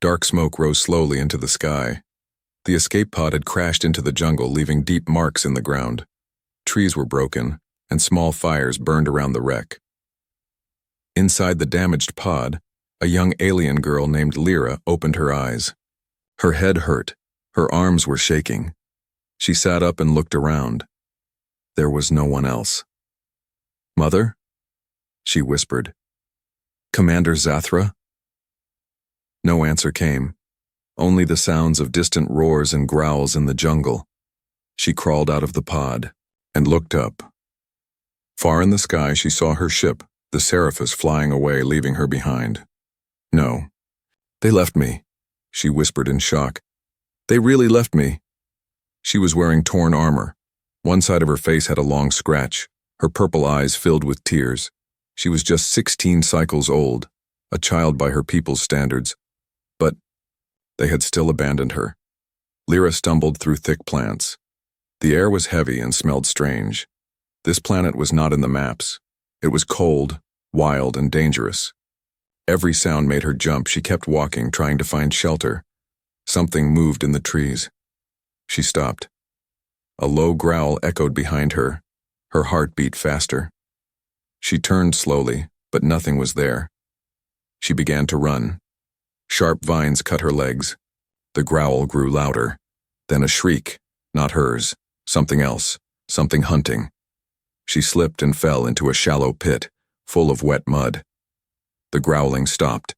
Dark smoke rose slowly into the sky. The escape pod had crashed into the jungle, leaving deep marks in the ground. Trees were broken, and small fires burned around the wreck. Inside the damaged pod, a young alien girl named Lyra opened her eyes. Her head hurt. Her arms were shaking. She sat up and looked around. There was no one else. "Mother?" she whispered. "Commander Zathra?" No answer came, only the sounds of distant roars and growls in the jungle. She crawled out of the pod and looked up. Far in the sky she saw her ship, the Seraphis, flying away, leaving her behind. "No, they left me," she whispered in shock. "They really left me." She was wearing torn armor. One side of her face had a long scratch, her purple eyes filled with tears. She was just 16 cycles old, a child by her people's standards. But they had still abandoned her. Lyra stumbled through thick plants. The air was heavy and smelled strange. This planet was not in the maps. It was cold, wild, and dangerous. Every sound made her jump. She kept walking, trying to find shelter. Something moved in the trees. She stopped. A low growl echoed behind her. Her heart beat faster. She turned slowly, but nothing was there. She began to run. Sharp vines cut her legs. The growl grew louder. Then a shriek, not hers, something else, something hunting. She slipped and fell into a shallow pit, full of wet mud. The growling stopped.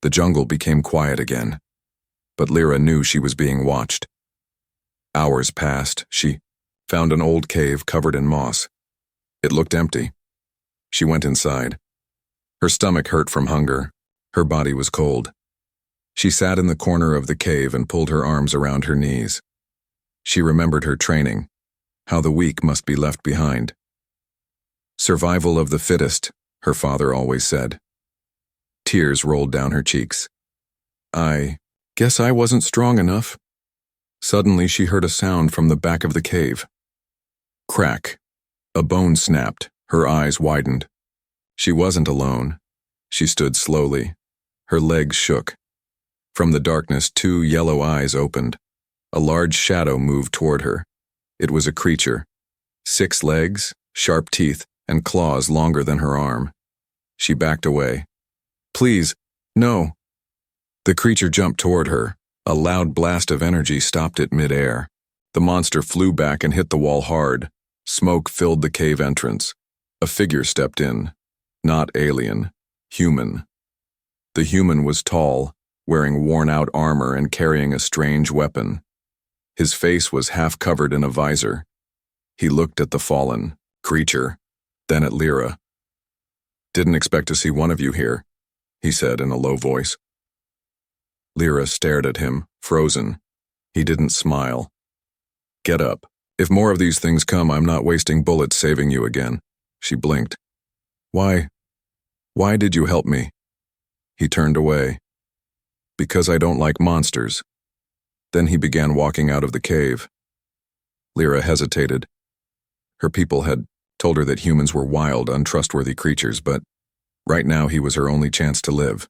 The jungle became quiet again. But Lyra knew she was being watched. Hours passed. She found an old cave covered in moss. It looked empty. She went inside. Her stomach hurt from hunger. Her body was cold. She sat in the corner of the cave and pulled her arms around her knees. She remembered her training, how the weak must be left behind. "Survival of the fittest," her father always said. Tears rolled down her cheeks. "I guess I wasn't strong enough." Suddenly she heard a sound from the back of the cave. Crack. A bone snapped. Her eyes widened. She wasn't alone. She stood slowly. Her legs shook. From the darkness, 2 yellow eyes opened. A large shadow moved toward her. It was a creature. 6 legs, sharp teeth, and claws longer than her arm. She backed away. "Please, no." The creature jumped toward her. A loud blast of energy stopped it mid-air. The monster flew back and hit the wall hard. Smoke filled the cave entrance. A figure stepped in. Not alien. Human. The human was tall, wearing worn-out armor and carrying a strange weapon. His face was half covered in a visor. He looked at the fallen creature, then at Lyra. "Didn't expect to see one of you here," he said in a low voice. Lyra stared at him, frozen. He didn't smile. "Get up. If more of these things come, I'm not wasting bullets saving you again." She blinked. Why did you help me?" He turned away. "Because I don't like monsters." Then he began walking out of the cave. Lyra hesitated. Her people had told her that humans were wild, untrustworthy creatures, but right now he was her only chance to live.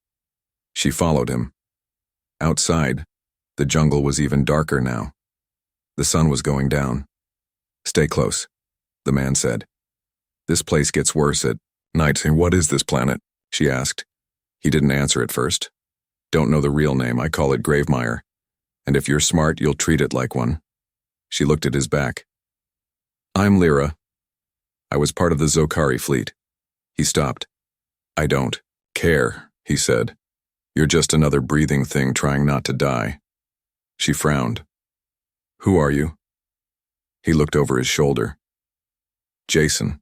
She followed him. Outside, the jungle was even darker now. The sun was going down. "Stay close," the man said. "This place gets worse at night." "What is this planet?" she asked. He didn't answer at first. "Don't know the real name. I call it Gravemire. And if you're smart, you'll treat it like one." She looked at his back. "I'm Lyra. I was part of the Zokari fleet." He stopped. "I don't care," he said. "You're just another breathing thing trying not to die." She frowned. "Who are you?" He looked over his shoulder. "Jason."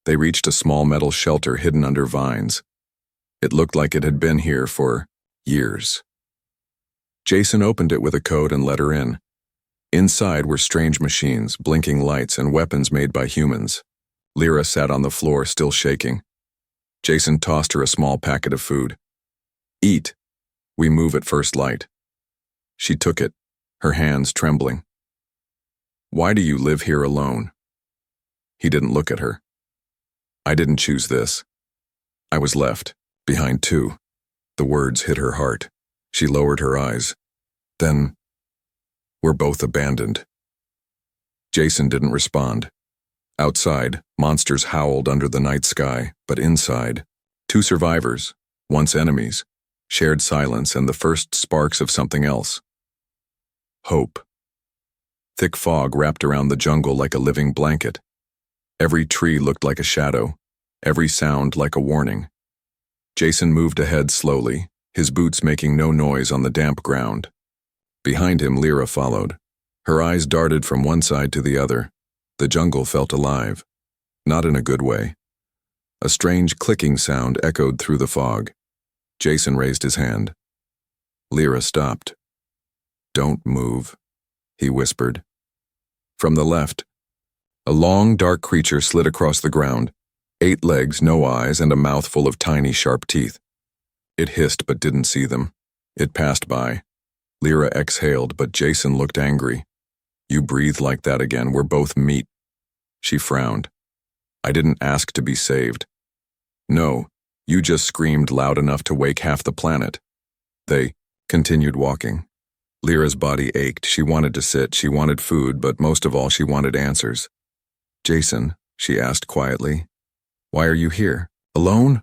They reached a small metal shelter hidden under vines. It looked like it had been here for years. Jason opened it with a code and let her in. Inside were strange machines, blinking lights, and weapons made by humans. Lyra sat on the floor, still shaking. Jason tossed her a small packet of food. "Eat. We move at first light." She took it, her hands trembling. "Why do you live here alone?" He didn't look at her. "I didn't choose this. I was left behind too." The words hit her heart. She lowered her eyes. Then, we're both abandoned. Jason didn't respond. Outside, monsters howled under the night sky, but inside, two survivors, once enemies, shared silence and the first sparks of something else. Hope. Thick fog wrapped around the jungle like a living blanket. Every tree looked like a shadow, every sound like a warning. Jason moved ahead slowly, his boots making no noise on the damp ground. Behind him, Lyra followed. Her eyes darted from one side to the other. The jungle felt alive, not in a good way. A strange clicking sound echoed through the fog. Jason raised his hand. Lyra stopped. "Don't move," he whispered. From the left, a long, dark creature slid across the ground, 8 legs, no eyes, and a mouth full of tiny, sharp teeth. It hissed but didn't see them. It passed by. Lyra exhaled, but Jason looked angry. "You breathe like that again, we're both meat." She frowned. "I didn't ask to be saved." "No, you just screamed loud enough to wake half the planet." They continued walking. Lyra's body ached. She wanted to sit, she wanted food, but most of all she wanted answers. "Jason," she asked quietly, "why are you here? Alone?"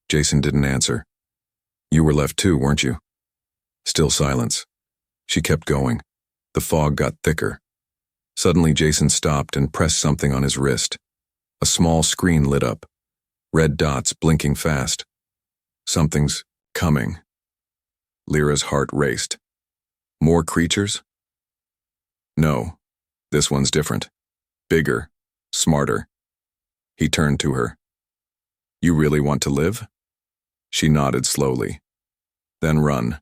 Jason didn't answer. "You were left too, weren't you?" Still silence. She kept going. The fog got thicker. Suddenly Jason stopped and pressed something on his wrist. A small screen lit up. Red dots blinking fast. Something's coming. Lyra's heart raced. More creatures? No, this one's different. Bigger, smarter. He turned to her. "You really want to live?" She nodded slowly. "Then run."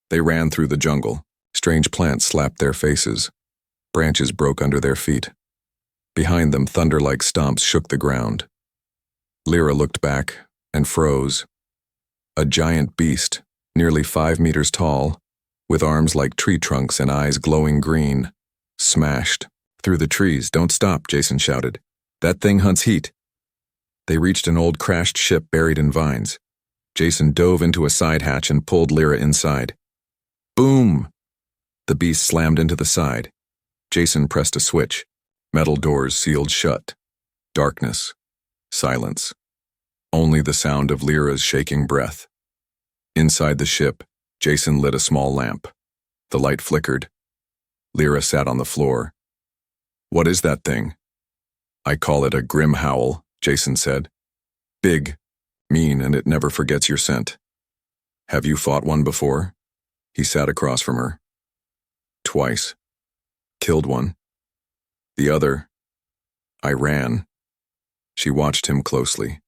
They ran through the jungle. Strange plants slapped their faces. Branches broke under their feet. Behind them, thunder-like stomps shook the ground. Lyra looked back and froze. A giant beast, nearly 5 meters tall, with arms like tree trunks and eyes glowing green, smashed through the trees. "Don't stop," Jason shouted. "That thing hunts heat." They reached an old crashed ship buried in vines. Jason dove into a side hatch and pulled Lyra inside. Boom! The beast slammed into the side. Jason pressed a switch. Metal doors sealed shut. Darkness. Silence. Only the sound of Lyra's shaking breath. Inside the ship, Jason lit a small lamp. The light flickered. Lyra sat on the floor. "What is that thing?" "I call it a grim howl," Jason said. "Big, mean, and it never forgets your scent." "Have you fought one before?" He sat across from her. "Twice. Killed one. The other, I ran." She watched him closely.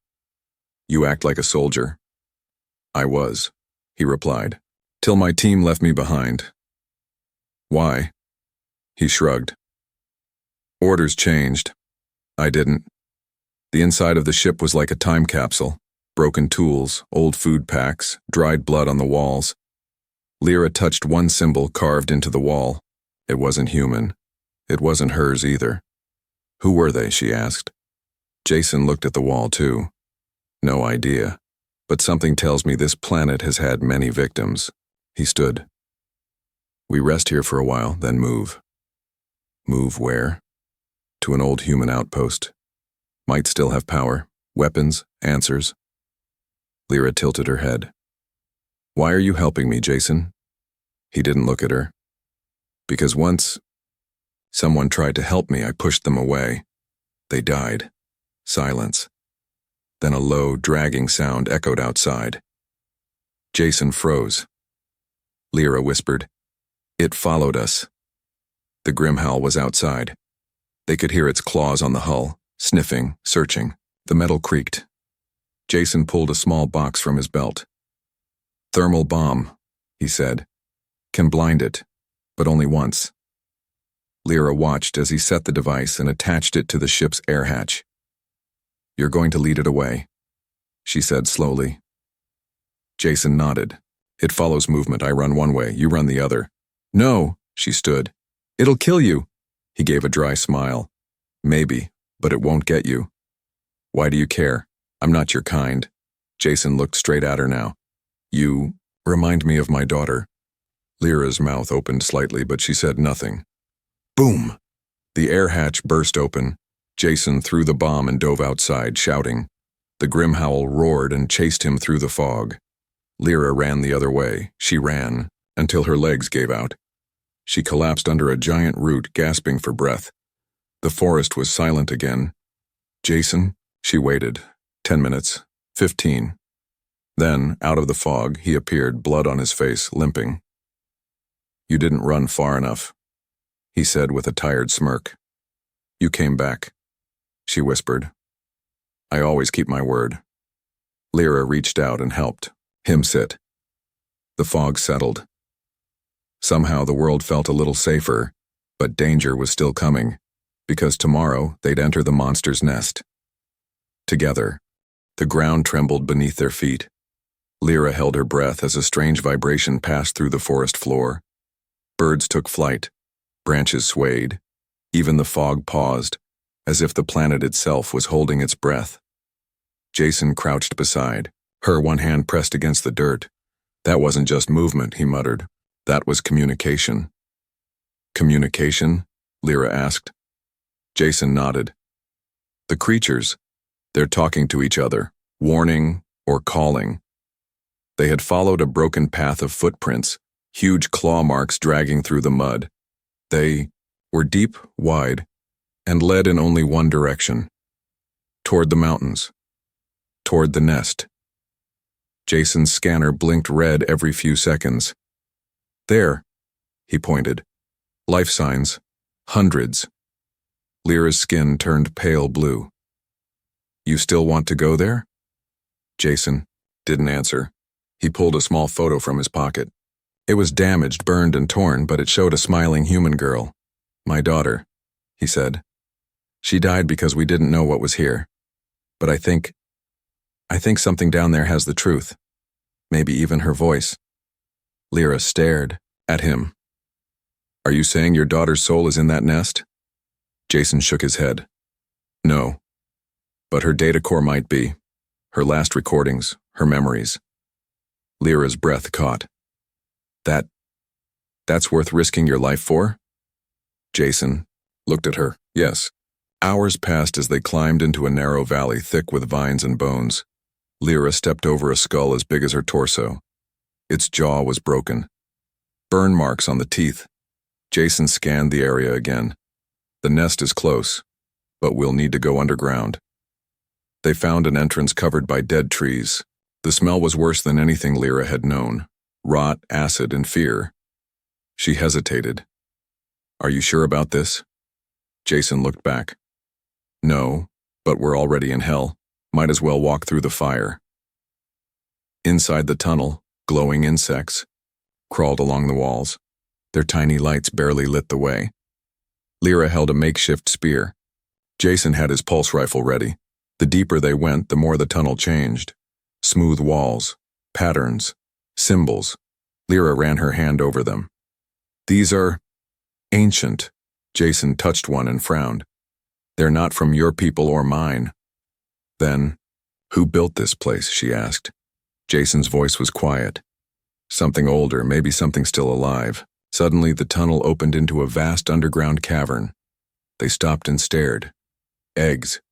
"You act like a soldier." "I was," he replied, "till my team left me behind." "Why?" He shrugged. "Orders changed. I didn't." The inside of the ship was like a time capsule. Broken tools, old food packs, dried blood on the walls. Lyra touched one symbol carved into the wall. It wasn't human. It wasn't hers either. "Who were they?" she asked. Jason looked at the wall too. "No idea. But something tells me this planet has had many victims." He stood. "We rest here for a while, then move." "Move where?" "To an old human outpost. Might still have power, weapons, answers." Lyra tilted her head. "Why are you helping me, Jason?" He didn't look at her. "Because once someone tried to help me, I pushed them away. They died." Silence. Then a low, dragging sound echoed outside. Jason froze. Lyra whispered, "It followed us." The grim howl was outside. They could hear its claws on the hull, sniffing, searching. The metal creaked. Jason pulled a small box from his belt. "Thermal bomb," he said. "Can blind it, but only once." Lyra watched as he set the device and attached it to the ship's air hatch. "You're going to lead it away," she said slowly. Jason nodded. "It follows movement. I run one way, you run the other." "No," she stood. "It'll kill you." He gave a dry smile. "Maybe, but it won't get you." "Why do you care? I'm not your kind." Jason looked straight at her now. "You Remind me of my daughter. Lyra's mouth opened slightly, but she said nothing. Boom! The air hatch burst open. Jason threw the bomb and dove outside, shouting. The grim howl roared and chased him through the fog. Lyra ran the other way. She ran, until her legs gave out. She collapsed under a giant root, gasping for breath. The forest was silent again. Jason? She waited. 10 minutes. 15. Then, out of the fog, he appeared, blood on his face, limping. You didn't run far enough, he said with a tired smirk. You came back, she whispered. I always keep my word. Lyra reached out and helped him sit. The fog settled. Somehow the world felt a little safer, but danger was still coming, because tomorrow they'd enter the monster's nest. Together, the ground trembled beneath their feet. Lyra held her breath as a strange vibration passed through the forest floor. Birds took flight, branches swayed, even the fog paused, as if the planet itself was holding its breath. Jason crouched beside her, one hand pressed against the dirt. That wasn't just movement, he muttered. That was communication. Communication? Lyra asked. Jason nodded. The creatures, they're talking to each other, warning or calling. They had followed a broken path of footprints, huge claw marks dragging through the mud. They were deep, wide, and led in only one direction. Toward the mountains. Toward the nest. Jason's scanner blinked red every few seconds. There, he pointed. Life signs. Hundreds. Lyra's skin turned pale blue. You still want to go there? Jason didn't answer. He pulled a small photo from his pocket. It was damaged, burned, and torn, but it showed a smiling human girl. My daughter, he said. She died because we didn't know what was here. But I think something down there has the truth. Maybe even her voice. Lyra stared at him. Are you saying your daughter's soul is in that nest? Jason shook his head. No. But her data core might be. Her last recordings, her memories. Lyra's breath caught. That's worth risking your life for? Jason looked at her. Yes. Hours passed as they climbed into a narrow valley thick with vines and bones. Lyra stepped over a skull as big as her torso. Its jaw was broken. Burn marks on the teeth. Jason scanned the area again. The nest is close, but we'll need to go underground. They found an entrance covered by dead trees. The smell was worse than anything Lyra had known. Rot, acid, and fear. She hesitated. Are you sure about this? Jason looked back. No, but we're already in hell. Might as well walk through the fire. Inside the tunnel, glowing insects crawled along the walls. Their tiny lights barely lit the way. Lyra held a makeshift spear. Jason had his pulse rifle ready. The deeper they went, the more the tunnel changed. Smooth walls, patterns, symbols. Lyra ran her hand over them. These are ancient. Jason touched one and frowned. They're not from your people or mine. Then, who built this place, she asked. Jason's voice was quiet. Something older, maybe something still alive. Suddenly, the tunnel opened into a vast underground cavern. They stopped and stared. Eggs.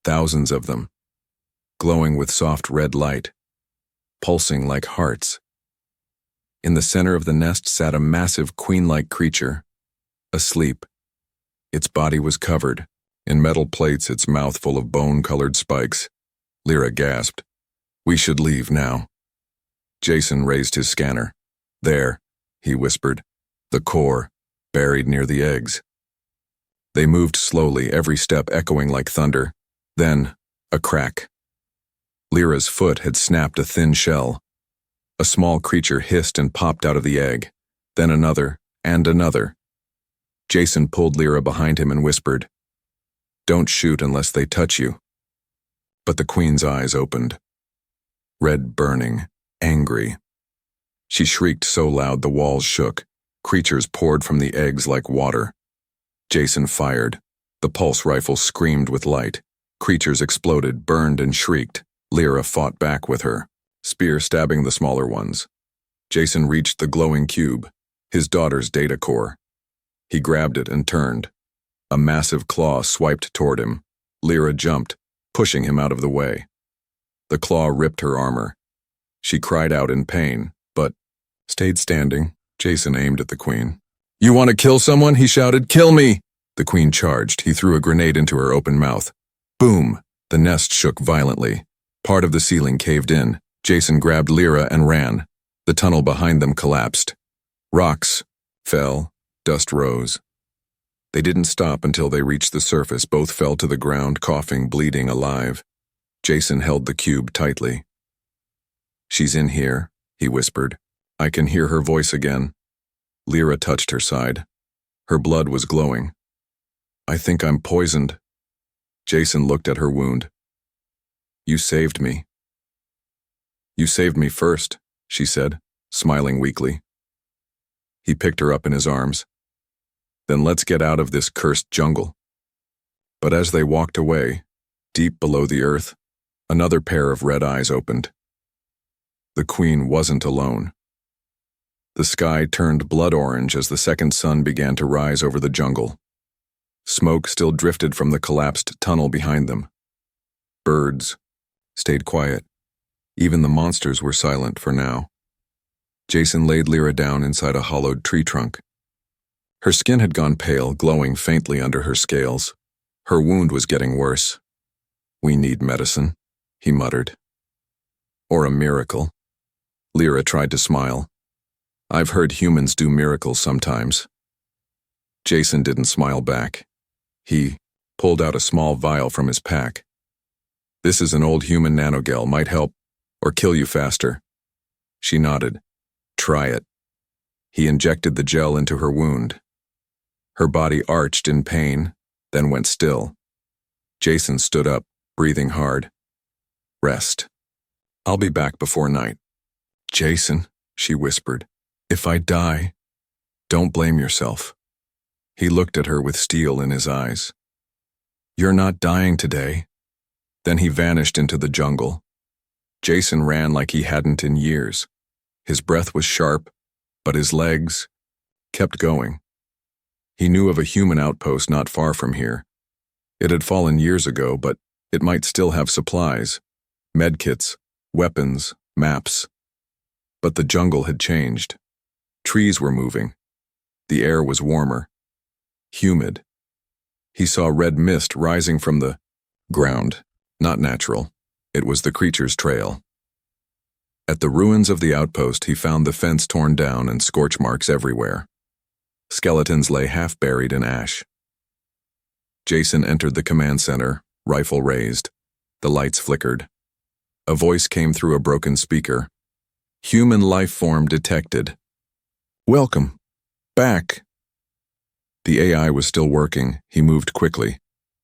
Thousands of them. Glowing with soft red light. Pulsing like hearts. In the center of the nest sat a massive queen-like creature. Asleep. Its body was covered. In metal plates, its mouth full of bone-colored spikes. Lyra gasped. We should leave now. Jason raised his scanner. There, he whispered. The core, buried near the eggs. They moved slowly, every step echoing like thunder. Then, a crack. Lyra's foot had snapped a thin shell. A small creature hissed and popped out of the egg. Then another, and another. Jason pulled Lyra behind him and whispered, Don't shoot unless they touch you. But the queen's eyes opened. Red burning, angry. She shrieked so loud the walls shook. Creatures poured from the eggs like water. Jason fired. The pulse rifle screamed with light. Creatures exploded, burned, and shrieked. Lyra fought back with her, spear stabbing the smaller ones. Jason reached the glowing cube, his daughter's data core. He grabbed it and turned. A massive claw swiped toward him. Lyra jumped, pushing him out of the way. The claw ripped her armor. She cried out in pain, but stayed standing. Jason aimed at the queen. "You want to kill someone?" he shouted. "Kill me!" The queen charged. He threw a grenade into her open mouth. Boom! The nest shook violently. Part of the ceiling caved in. Jason grabbed Lyra and ran. The tunnel behind them collapsed. Rocks fell, dust rose. They didn't stop until they reached the surface. Both fell to the ground, coughing, bleeding, alive. Jason held the cube tightly. "She's in here," he whispered. "I can hear her voice again." Lyra touched her side. Her blood was glowing. "I think I'm poisoned." Jason looked at her wound. "You saved me." "You saved me first," she said, smiling weakly. He picked her up in his arms. "Then let's get out of this cursed jungle." But as they walked away, deep below the earth, another pair of red eyes opened. The queen wasn't alone. The sky turned blood orange as the second sun began to rise over the jungle. Smoke still drifted from the collapsed tunnel behind them. Birds stayed quiet. Even the monsters were silent for now. Jason laid Lyra down inside a hollowed tree trunk. Her skin had gone pale, glowing faintly under her scales. Her wound was getting worse. "We need medicine," he muttered. "Or a miracle." Lyra tried to smile. "I've heard humans do miracles sometimes." Jason didn't smile back. He pulled out a small vial from his pack. "This is an old human nanogel, might help, or kill you faster." She nodded. "Try it." He injected the gel into her wound. Her body arched in pain, then went still. Jason stood up, breathing hard. "Rest. I'll be back before night." "Jason," she whispered, "if I die, don't blame yourself." He looked at her with steel in his eyes. "You're not dying today." Then he vanished into the jungle. Jason ran like he hadn't in years. His breath was sharp, but his legs kept going. He knew of a human outpost not far from here. It had fallen years ago, but it might still have supplies, medkits, weapons, maps. But the jungle had changed. Trees were moving. The air was warmer, humid. He saw red mist rising from the ground, not natural. It was the creature's trail. At the ruins of the outpost, he found the fence torn down and scorch marks everywhere. Skeletons lay half buried in ash. Jason entered the command center, rifle raised. The lights flickered. A voice came through a broken speaker. "Human life form detected. Welcome. Back." The AI was still working. He moved quickly.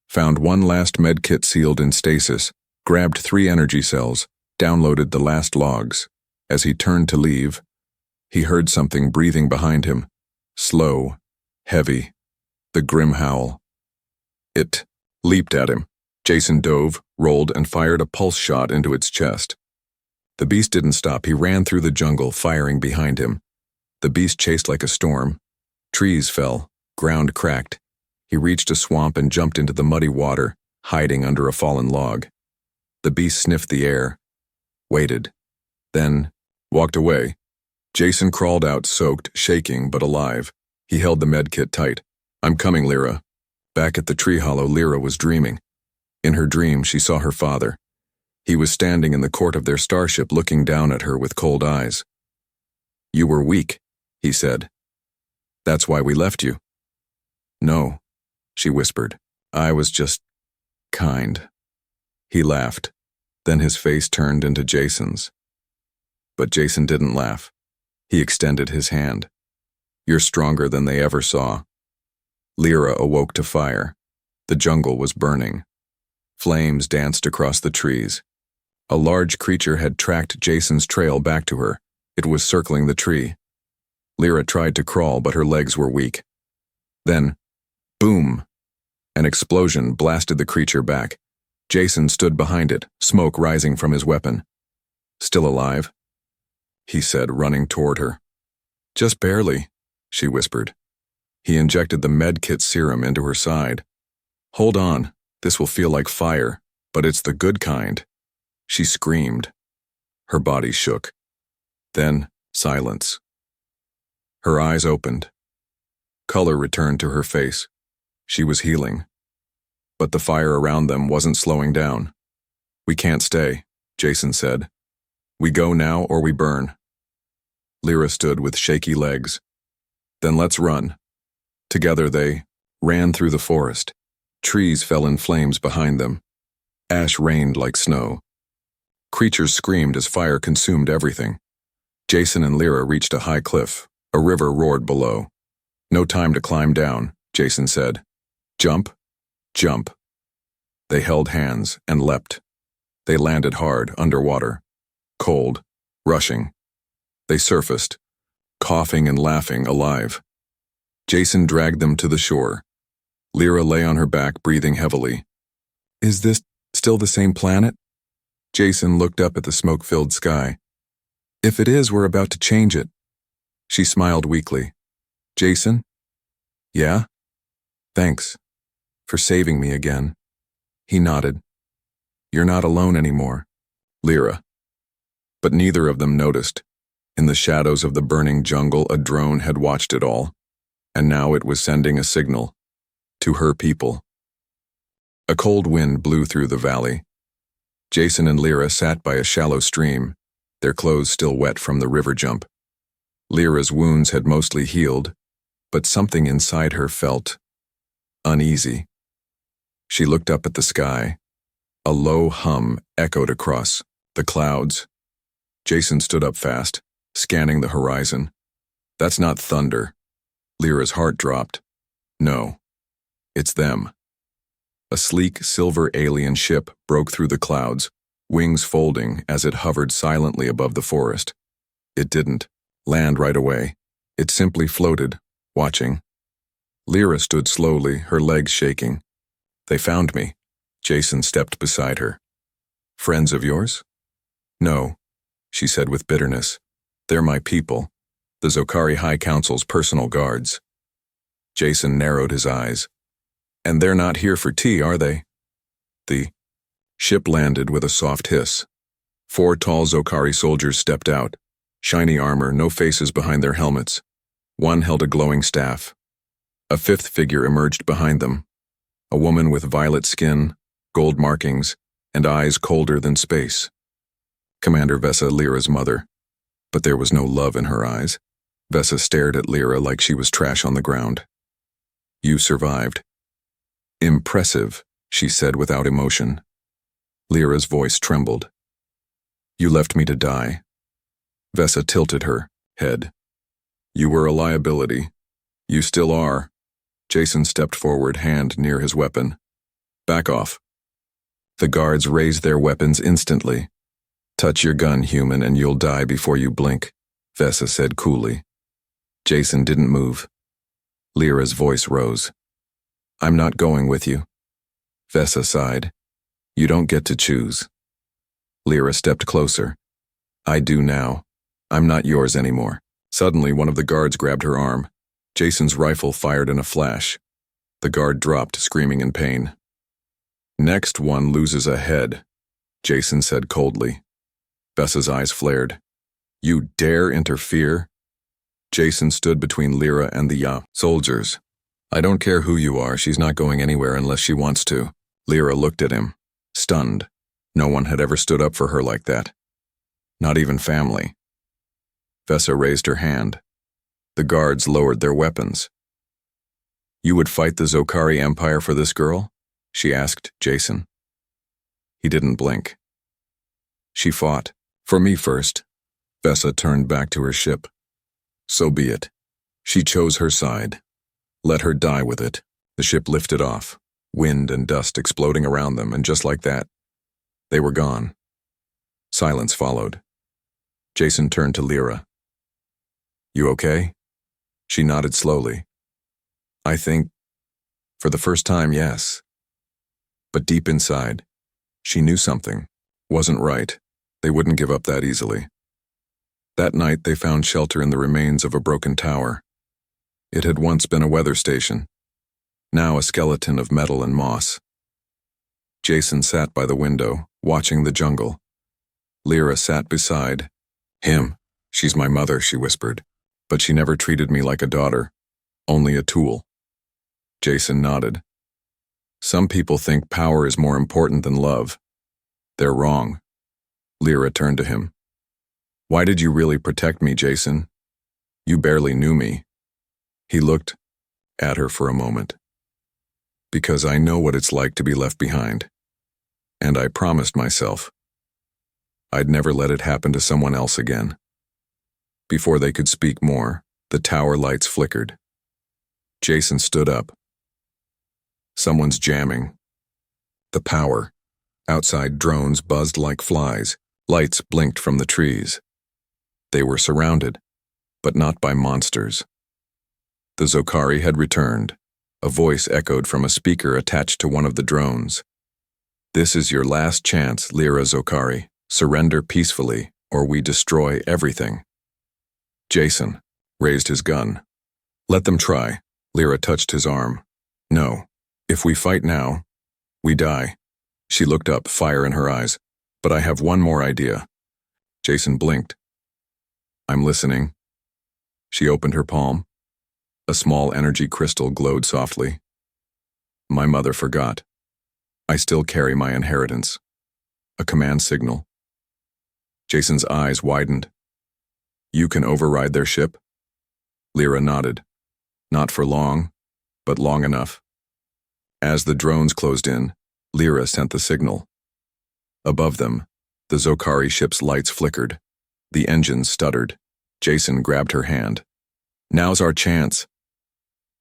Found one last medkit sealed in stasis, grabbed 3 energy cells, downloaded the last logs. As he turned to leave, he heard something breathing behind him. Slow, heavy, the grim howl. It leaped at him. Jason dove, rolled, and fired a pulse shot into its chest. The beast didn't stop. He ran through the jungle, firing behind him. The beast chased like a storm. Trees fell, ground cracked. He reached a swamp and jumped into the muddy water, hiding under a fallen log. The beast sniffed the air, waited, then walked away. Jason crawled out, soaked, shaking, but alive. He held the medkit tight. "I'm coming, Lyra." Back at the tree hollow, Lyra was dreaming. In her dream, she saw her father. He was standing in the court of their starship, looking down at her with cold eyes. "You were weak," he said. "That's why we left you." "No," she whispered. "I was just kind." He laughed. Then his face turned into Jason's. But Jason didn't laugh. He extended his hand. "You're stronger than they ever saw." Lyra awoke to fire. The jungle was burning. Flames danced across the trees. A large creature had tracked Jason's trail back to her. It was circling the tree. Lyra tried to crawl, but her legs were weak. Then, boom! An explosion blasted the creature back. Jason stood behind it, smoke rising from his weapon. Still alive? he said, running toward her. Just barely, she whispered. He injected the medkit serum into her side. Hold on, this will feel like fire, but it's the good kind. She screamed. Her body shook. Then, silence. Her eyes opened. Color returned to her face. She was healing. But the fire around them wasn't slowing down. We can't stay, Jason said. We go now or we burn. Lyra stood with shaky legs. Then let's run. Together they ran through the forest. Trees fell in flames behind them. Ash rained like snow. Creatures screamed as fire consumed everything. Jason and Lyra reached a high cliff. A river roared below. No time to climb down, Jason said. Jump, jump. They held hands and leapt. They landed hard, underwater. Cold, rushing. They surfaced, coughing and laughing, alive. Jason dragged them to the shore. Lyra lay on her back, breathing heavily. Is this still the same planet? Jason looked up at the smoke-filled sky. If it is, we're about to change it. She smiled weakly. Jason? Yeah? Thanks. For saving me again. He nodded. You're not alone anymore. Lyra. But neither of them noticed. In the shadows of the burning jungle, a drone had watched it all, and now it was sending a signal to her people. A cold wind blew through the valley. Jason and Lyra sat by a shallow stream, their clothes still wet from the river jump. Lyra's wounds had mostly healed, but something inside her felt uneasy. She looked up at the sky. A low hum echoed across the clouds. Jason stood up fast, scanning the horizon. That's not thunder. Lyra's heart dropped. No, it's them. A sleek silver alien ship broke through the clouds, wings folding as it hovered silently above the forest. It didn't land right away. It simply floated, watching. Lyra stood slowly, her legs shaking. They found me. Jason stepped beside her. Friends of yours? No, she said with bitterness. They're my people, the Zokari High Council's personal guards. Jason narrowed his eyes. And they're not here for tea, are they? The ship landed with a soft hiss. 4 tall Zokari soldiers stepped out. Shiny armor, no faces behind their helmets. One held a glowing staff. A 5th figure emerged behind them. A woman with violet skin, gold markings, and eyes colder than space. Commander Vesa, Lyra's mother. But there was no love in her eyes. Vesa stared at Lyra like she was trash on the ground. You survived. Impressive, she said without emotion. Lyra's voice trembled. You left me to die. Vesa tilted her head. You were a liability. You still are. Jason stepped forward, hand near his weapon. Back off. The guards raised their weapons instantly. Touch your gun, human, and you'll die before you blink, Vesa said coolly. Jason didn't move. Lyra's voice rose. I'm not going with you. Vesa sighed. You don't get to choose. Lyra stepped closer. I do now. I'm not yours anymore. Suddenly, one of the guards grabbed her arm. Jason's rifle fired in a flash. The guard dropped, screaming in pain. Next one loses a head, Jason said coldly. Vesa's eyes flared. You dare interfere? Jason stood between Lyra and the soldiers. I don't care who you are, she's not going anywhere unless she wants to. Lyra looked at him, stunned. No one had ever stood up for her like that. Not even family. Vesa raised her hand. The guards lowered their weapons. You would fight the Zokari Empire for this girl? She asked Jason. He didn't blink. She fought. For me first. Vesa turned back to her ship. So be it. She chose her side. Let her die with it. The ship lifted off, wind and dust exploding around them, and just like that, they were gone. Silence followed. Jason turned to Lyra. You okay? She nodded slowly. I think, for the first time, yes. But deep inside, she knew something wasn't right. They wouldn't give up that easily. That night they found shelter in the remains of a broken tower. It had once been a weather station, now a skeleton of metal and moss. Jason sat by the window, watching the jungle. Lyra sat beside him. "She's my mother," she whispered, "but she never treated me like a daughter, only a tool." Jason nodded. "Some people think power is more important than love. They're wrong." Lyra turned to him. "Why did you really protect me, Jason? You barely knew me." He looked at her for a moment. "Because I know what it's like to be left behind. And I promised myself I'd never let it happen to someone else again." Before they could speak more, the tower lights flickered. Jason stood up. "Someone's jamming." The power. Outside, drones buzzed like flies. Lights blinked from the trees. They were surrounded, but not by monsters. The Zokari had returned. A voice echoed from a speaker attached to one of the drones. "This is your last chance, Lyra Zokari. Surrender peacefully, or we destroy everything." Jason raised his gun. "Let them try." Lyra touched his arm. "No. If we fight now, we die." She looked up, fire in her eyes. "But I have one more idea." Jason blinked. "I'm listening." She opened her palm. A small energy crystal glowed softly. "My mother forgot. I still carry my inheritance." A command signal. Jason's eyes widened. "You can override their ship?" Lyra nodded. "Not for long, but long enough." As the drones closed in, Lyra sent the signal. Above them, the Zokari ship's lights flickered. The engines stuttered. Jason grabbed her hand. "Now's our chance."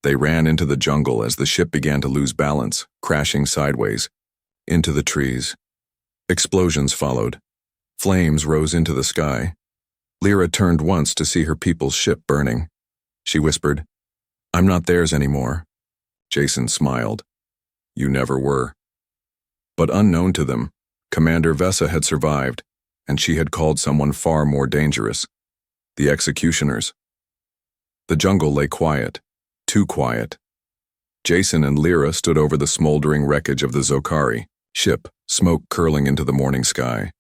They ran into the jungle as the ship began to lose balance, crashing sideways into the trees. Explosions followed. Flames rose into the sky. Lyra turned once to see her people's ship burning. She whispered, "I'm not theirs anymore." Jason smiled. "You never were." But unknown to them, Commander Vesa had survived, and she had called someone far more dangerous: the executioners. The jungle lay quiet, too quiet. Jason and Lyra stood over the smoldering wreckage of the Zokari ship, smoke curling into the morning sky.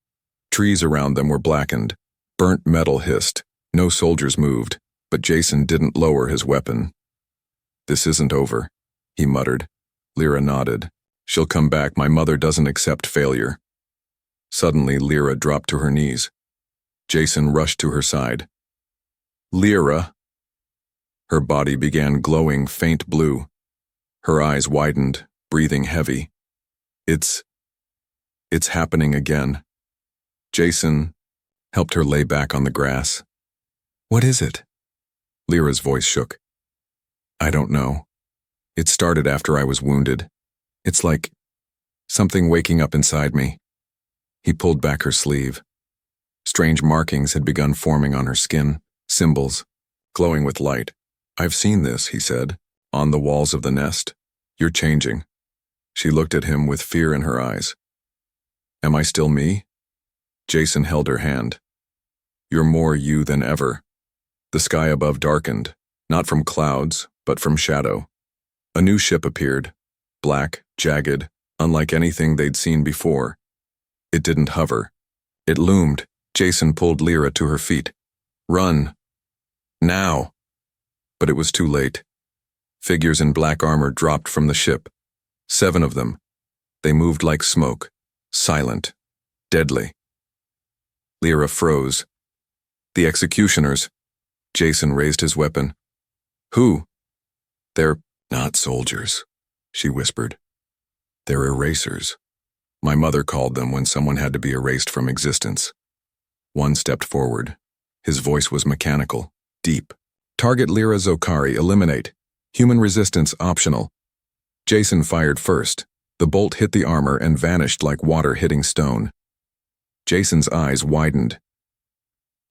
Trees around them were blackened. Burnt metal hissed. No soldiers moved, but Jason didn't lower his weapon. "This isn't over," he muttered. Lyra nodded. "She'll come back. My mother doesn't accept failure." Suddenly, Lyra dropped to her knees. Jason rushed to her side. "Lyra!" Her body began glowing faint blue. Her eyes widened, breathing heavy. It's happening again." Jason helped her lay back on the grass. "What is it?" Lyra's voice shook. "I don't know. It started after I was wounded. It's like something waking up inside me." He pulled back her sleeve. Strange markings had begun forming on her skin, symbols, glowing with light. "I've seen this," he said, "on the walls of the nest. You're changing." She looked at him with fear in her eyes. "Am I still me?" Jason held her hand. "You're more you than ever." The sky above darkened, not from clouds, but from shadow. A new ship appeared, black, jagged, unlike anything they'd seen before. It didn't hover. It loomed. Jason pulled Lyra to her feet. "Run. Now." But it was too late. Figures in black armor dropped from the ship. 7 of them. They moved like smoke, silent, deadly. Lyra froze. "The executioners." Jason raised his weapon. "Who?" "They're not soldiers," she whispered. "They're erasers. My mother called them when someone had to be erased from existence." One stepped forward. His voice was mechanical, deep. "Target Lyra Zokari, eliminate. Human resistance optional." Jason fired first. The bolt hit the armor and vanished like water hitting stone. Jason's eyes widened.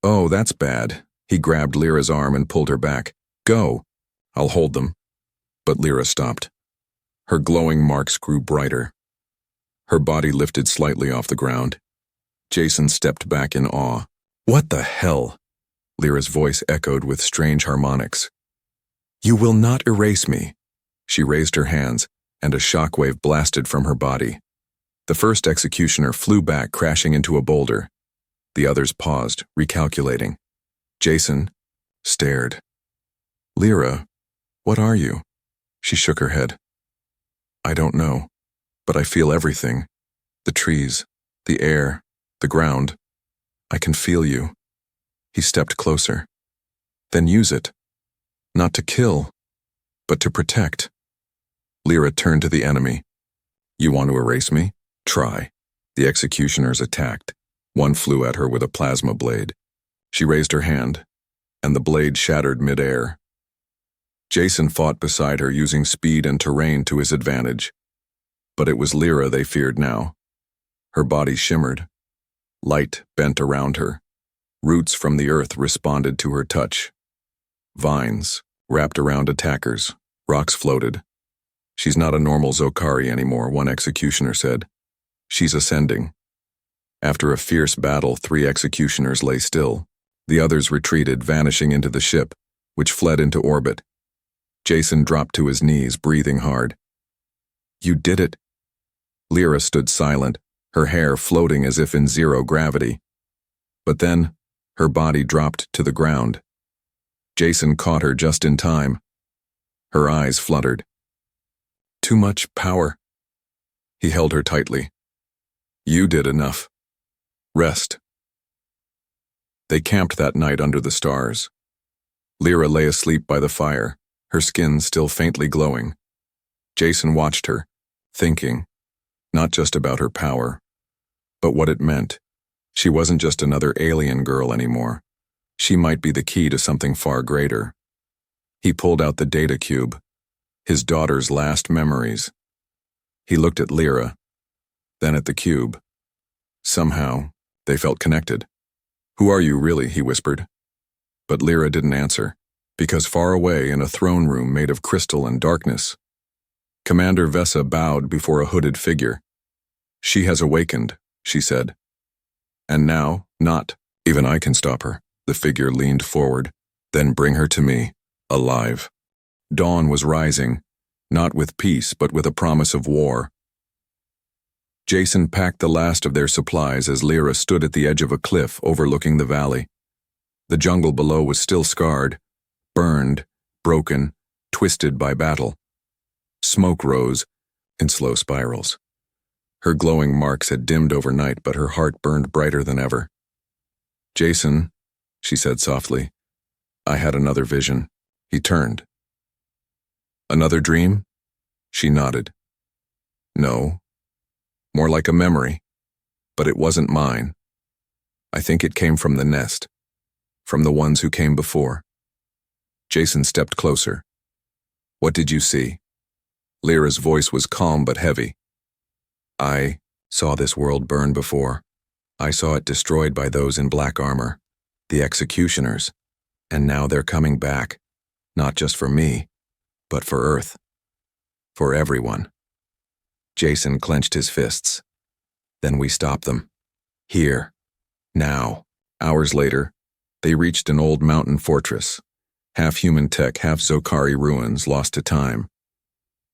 "Oh, that's bad." He grabbed Lyra's arm and pulled her back. "Go. I'll hold them." But Lyra stopped. Her glowing marks grew brighter. Her body lifted slightly off the ground. Jason stepped back in awe. "What the hell?" Lyra's voice echoed with strange harmonics. "You will not erase me." She raised her hands, and a shockwave blasted from her body. The first executioner flew back, crashing into a boulder. The others paused, recalculating. Jason stared. "Lyra, what are you?" She shook her head. "I don't know, but I feel everything. The trees, the air, the ground. I can feel you." He stepped closer. "Then use it. Not to kill, but to protect." Lyra turned to the enemy. "You want to erase me? Try." The executioners attacked. One flew at her with a plasma blade. She raised her hand, and the blade shattered mid-air. Jason fought beside her, using speed and terrain to his advantage. But it was Lyra they feared now. Her body shimmered. Light bent around her. Roots from the earth responded to her touch. Vines wrapped around attackers. Rocks floated. "She's not a normal Zokari anymore," one executioner said. "She's ascending." After a fierce battle, 3 executioners lay still. The others retreated, vanishing into the ship, which fled into orbit. Jason dropped to his knees, breathing hard. "You did it." Lyra stood silent, her hair floating as if in zero gravity. But then, her body dropped to the ground. Jason caught her just in time. Her eyes fluttered. "Too much power." He held her tightly. "You did enough. Rest." They camped that night under the stars. Lyra lay asleep by the fire, her skin still faintly glowing. Jason watched her, thinking, not just about her power, but what it meant. She wasn't just another alien girl anymore. She might be the key to something far greater. He pulled out the data cube, his daughter's last memories. He looked at Lyra, then at the cube. Somehow, they felt connected. "Who are you really?" he whispered. But Lyra didn't answer, because far away in a throne room made of crystal and darkness, Commander Vesa bowed before a hooded figure. "She has awakened," she said. "And now, not. Even I can stop her." The figure leaned forward. "Then bring her to me, alive." Dawn was rising, not with peace but with a promise of war. Jason packed the last of their supplies as Lyra stood at the edge of a cliff overlooking the valley. The jungle below was still scarred, burned, broken, twisted by battle. Smoke rose in slow spirals. Her glowing marks had dimmed overnight, but her heart burned brighter than ever. "Jason," she said softly, "I had another vision." He turned. "Another dream?" She nodded. "No. More like a memory. But it wasn't mine. I think it came from the nest. From the ones who came before." Jason stepped closer. "What did you see?" Lyra's voice was calm but heavy. "I saw this world burn before. I saw it destroyed by those in black armor, the executioners. And now they're coming back. Not just for me, but for Earth. For everyone." Jason clenched his fists. "Then we stop them. Here. Now." Hours later, they reached an old mountain fortress. Half human tech, half Zokari ruins, lost to time.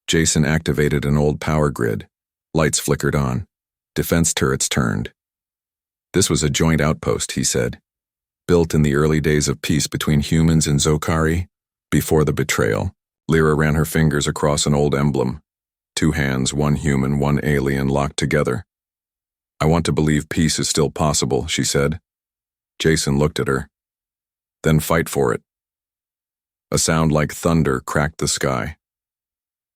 Jason activated an old power grid. Lights flickered on. Defense turrets turned. "This was a joint outpost," he said. "Built in the early days of peace between humans and Zokari, before the betrayal." Lyra ran her fingers across an old emblem. 2 hands, 1 human, 1 alien, locked together. "I want to believe peace is still possible," she said. Jason looked at her. "Then fight for it." A sound like thunder cracked the sky.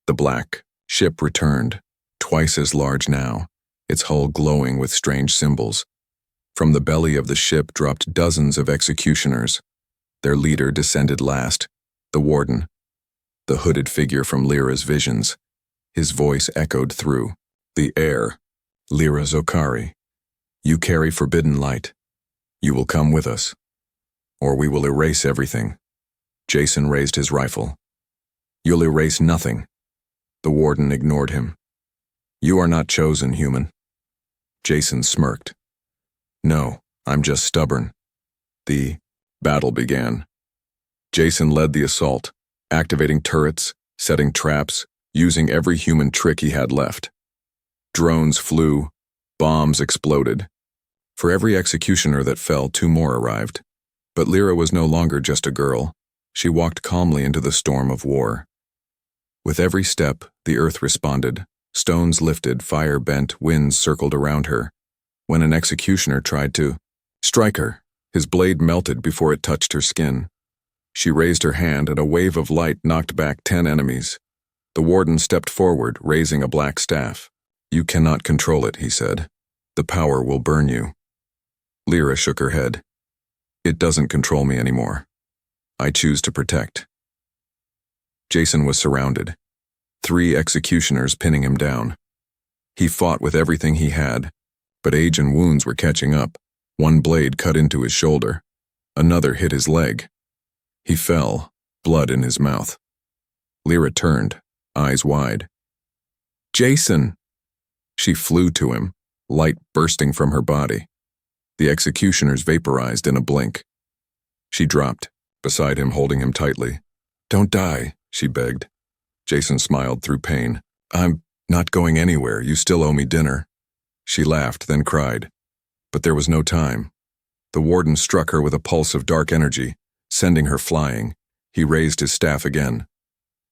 The black ship returned, twice as large now, its hull glowing with strange symbols. From the belly of the ship dropped dozens of executioners. Their leader descended last, the warden, the hooded figure from Lyra's visions. His voice echoed through the air. "Lyra Zokari, you carry forbidden light. You will come with us, or we will erase everything." Jason raised his rifle. "You'll erase nothing." The warden ignored him. "You are not chosen, human." Jason smirked. "No, I'm just stubborn. The Battle began. Jason led the assault, activating turrets, setting traps, using every human trick he had left. Drones flew, bombs exploded. For every executioner that fell, 2 more arrived. But Lyra was no longer just a girl. She walked calmly into the storm of war. With every step, the earth responded. Stones lifted, fire bent, winds circled around her. When an executioner tried to strike her, his blade melted before it touched her skin. She raised her hand and a wave of light knocked back 10 enemies. The warden stepped forward, raising a black staff. "You cannot control it," he said. "The power will burn you." Lyra shook her head. "It doesn't control me anymore. I choose to protect." Jason was surrounded. 3 executioners pinning him down. He fought with everything he had, but age and wounds were catching up. One blade cut into his shoulder. Another hit his leg. He fell, blood in his mouth. Lyra turned, eyes wide. "Jason!" She flew to him, light bursting from her body. The executioners vaporized in a blink. She dropped, beside him, holding him tightly. "Don't die," she begged. Jason smiled through pain. "I'm not going anywhere. You still owe me dinner." She laughed, then cried. But there was no time. The warden struck her with a pulse of dark energy, sending her flying. He raised his staff again.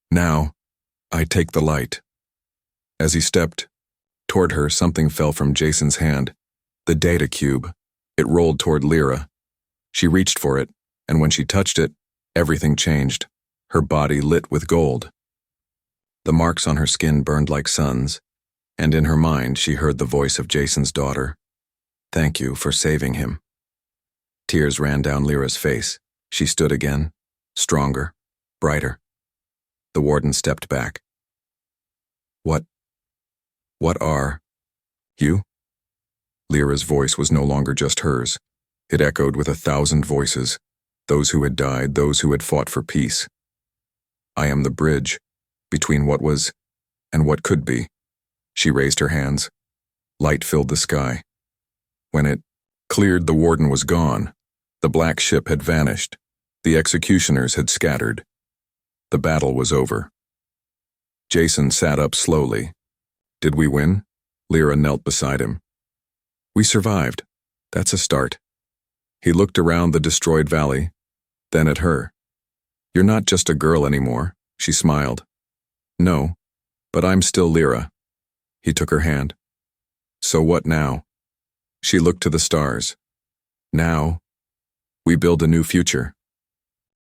"Now, I take the light." As he stepped toward her, something fell from Jason's hand. The data cube. It rolled toward Lyra. She reached for it, and when she touched it, everything changed. Her body lit with gold. The marks on her skin burned like suns, and in her mind she heard the voice of Jason's daughter. "Thank you for saving him." Tears ran down Lyra's face. She stood again, stronger, brighter. The warden stepped back. What are you?" Lyra's voice was no longer just hers. It echoed with 1,000 voices, those who had died, those who had fought for peace. "I am the bridge between what was and what could be." She raised her hands. Light filled the sky. When it cleared, the warden was gone. The black ship had vanished. The executioners had scattered. The battle was over. Jason sat up slowly. "Did we win?" Lyra knelt beside him. "We survived. That's a start." He looked around the destroyed valley, then at her. "You're not just a girl anymore," she smiled. "No, but I'm still Lyra." He took her hand. "So what now?" She looked to the stars. "Now, we build a new future."